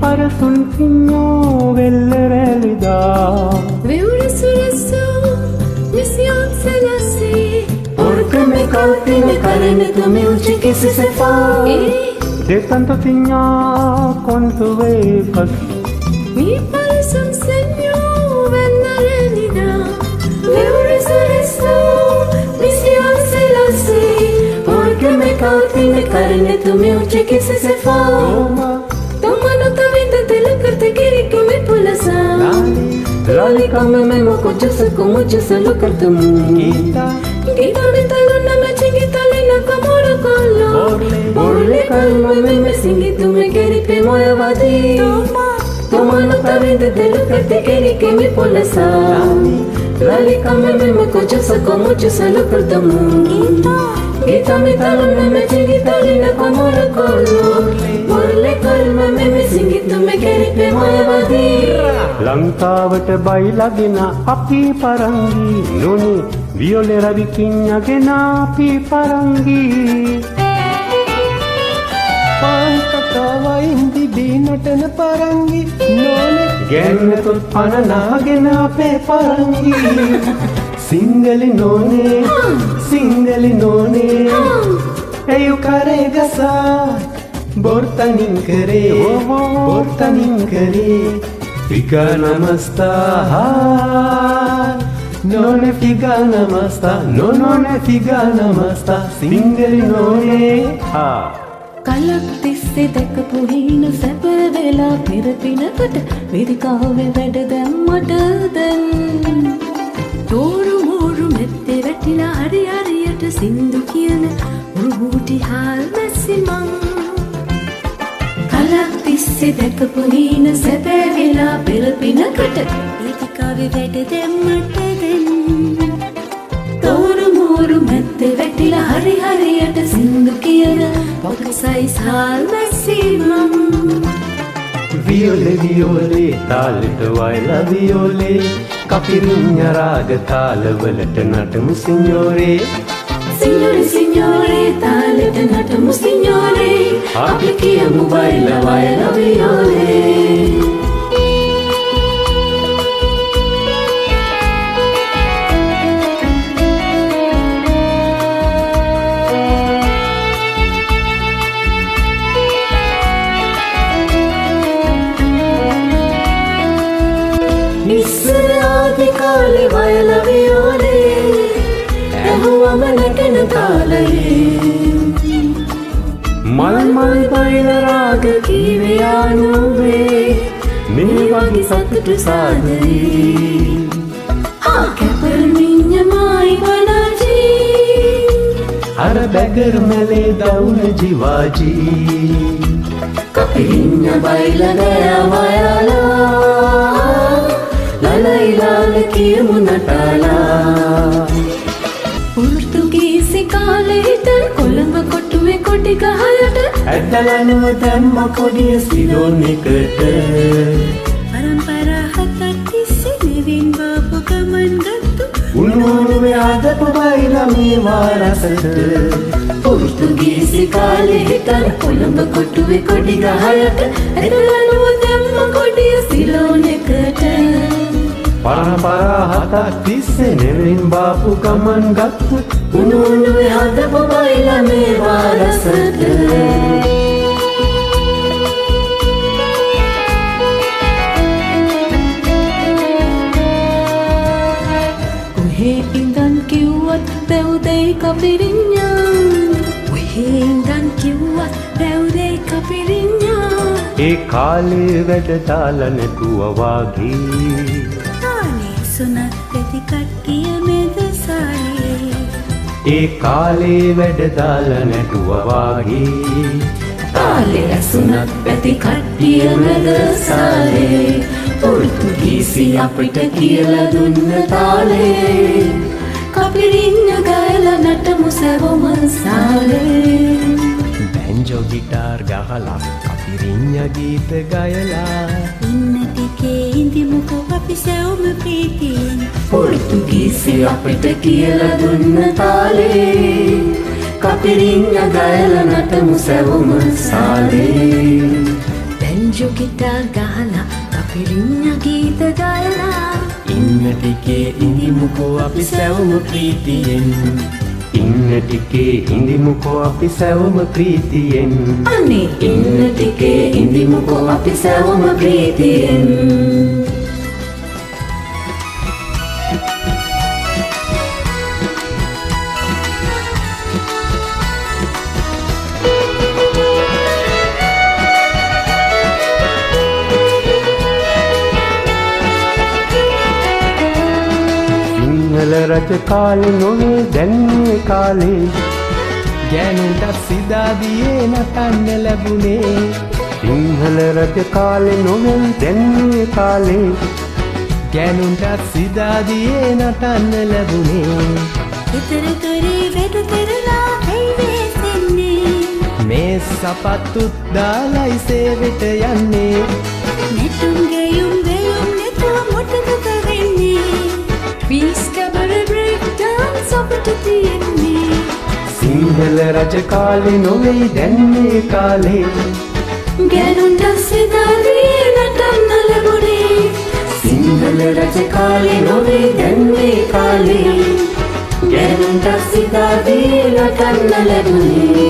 Parasun pinyo vellerelida Veure suresu mission selasi Porque me calti me carne tu me uche que se fa De tanto tiña con tu veifas Mi parasun senyo vellerelida Veure suresu mission selasi Porque me calti me carne tu me uche que se fa Lalika me moko jasa como jasa lo kartamu Gita me taluna me chingita lina kamora kala Borle kalma me singi tu me keri pe moya vadi Toma no tavinde delu karte keri ke me polasa Lalika me moko jasa como jasa lo kartamu Gita me taluna me chingita lina kamora kala Borle kalma me singi tu me keri pe moya vadi ලංකාවට බයිලාගෙන අපි පරංගි නොනේ වියොලේ රවි කිඤ්ඤගෙන අපි පරංගි පාල්කකවයින්දි බීනටන පරංගි නොනේ ගැන්නතුත් පනනාගෙන අපේ පරංගි සිංගලි නොනේ එයු කරේ ගසා බොර්තනින් කරේ Figa namasta, none figa namasta, none figa namasta, singeli none ha. කලක් තිස්සේ දැකපු හින සැප වෙලා පෙරපිනකට වේදිකාවේ වැඩ දැම්මට දැන් තෝරු මෝරු මෙත්තේ වැටිලා හරි හරියට සින්දු කියන උරුහුටි හාල් මැසි මං කලක් තිස්සේ දැකපු හින සැප වෙලා පෙරපිනකට වේදිකාවේ වැඩ දැම්මට දැන් තෝරු මෝරු මෙත්තේ වැටිලා හරි හරියට සින්දු කියන Pocasais halmasimam Viole, talita vaila viole Capirinha raga tala valata natamu signore Signore, talita natamu signore Applichiamo vaila viole Nisradi kale vaila viole Ehuwa manakena kale Mal vaila raga kive anuve Me vagi sattu sadari Ha kapar minnya mai vanaji Ara beggar mele dauna jivaji Capirinha vaila gaya vayala Laila kiyamu natala Portuguese කාලේ හිටන් කොළඹ කොටුවේ කොටි ගහයට ඇදලනුව දැම්ම කොඩිය Ceylon එකට පරම්පරා හතක් තිස්සේ නිවින් බාපු ගමන් ගත්තු උණුවේ ආදපු බයිලා මේවා රසට පොර්තුගීසි කාලේ හිටන් කොළඹ කොටුවේ කොටි ගහයට ඇදලනුව දැම්ම කොඩිය සිලෝන් එකට පරම්පරා හතක් තිස්සේ නෙවින් බාපු ගමන් ගත්තු උණුවේ හදපු බයිලා මේවා රසට කොහේ ඉඳන් කිව්වත් දැවුදේ කපිරිඤ්ඤා කොහේ ඉඳන් කිව්වත් දැවුදේ කපිරිඤ්ඤා ඒ කාලේ වැඩ දාලා නැතුව වාගේ සුනත් ඇති කට්ටිය මෙද සාලේ ඒ කාලේ වැඩ දාලා නැතුව වාගේ තාලේ සුනත් ඇති කට්ටිය මෙද සාලේ පොර්තුගීසි අපිට කියලා දුන්න තාලේ කපිරිඤ්ඤා ගාලා නටමු සැවොම සාලේ බැන්ජෝ ගිටාර් ගහලා කපිරිඤ්ඤා ගීත ගයලා ඉන්නට ටිකේ ඉඳිමුකෝ අපි සැවොම ප්‍රීතියෙන් පොර්තුගීසි අපිට කියලා දුන්න තාලේ කපිරින්ඥ ගයලා නටමු සැවොම සාලේ බැන්ජෝ ගිටාර් ගහලා කපිරින්ඥ ගීත ගයලා ඉන්න ටිකේ ඉඳිමුකෝ අපි සැවොම ප්‍රීතියෙන් ඉන්න ටිකේ ඉඳිමුකෝ අපි සැවොම ප්‍රීතියෙන් අනේ ඉන්න ටිකේ ඉඳිමුකෝ අපි සැවොම ප්‍රීතියෙන් සිංහල රජ කාලේ නොවේ දැන් මේ කාලේ ගෑනුන්ටත් සිදාදියේ නටන්න ලැබුණේ සිංහල රජ කාලේ නොවේ දැන් මේ කාලේ ගෑනුන්ටත් සිදාදියේ නටන්න ලැබුණේ හිතර කරේ වැඩ කරලා ඇයි වෙසෙන්නේ මේ සපත්තුත් දාලයි සේවෙට යන්නේ නැටුම් ගෙයුම් වෙයුම් නැතුව මොටද කරන්නේ විස්කබර බ්‍රේක් ඩාන්ස් අපට තියෙන්නේ සිංහල රජ කාලේ නොවේ දැන් මේ කාලේ ගෑනුන්ට සිතාදී නටන්න ලැබුණේ සිංහල රජ කාලේ නොවේ දැන් මේ කාලේ ගෑනුන්ට සිතාදී නටන්න ලැබුණේ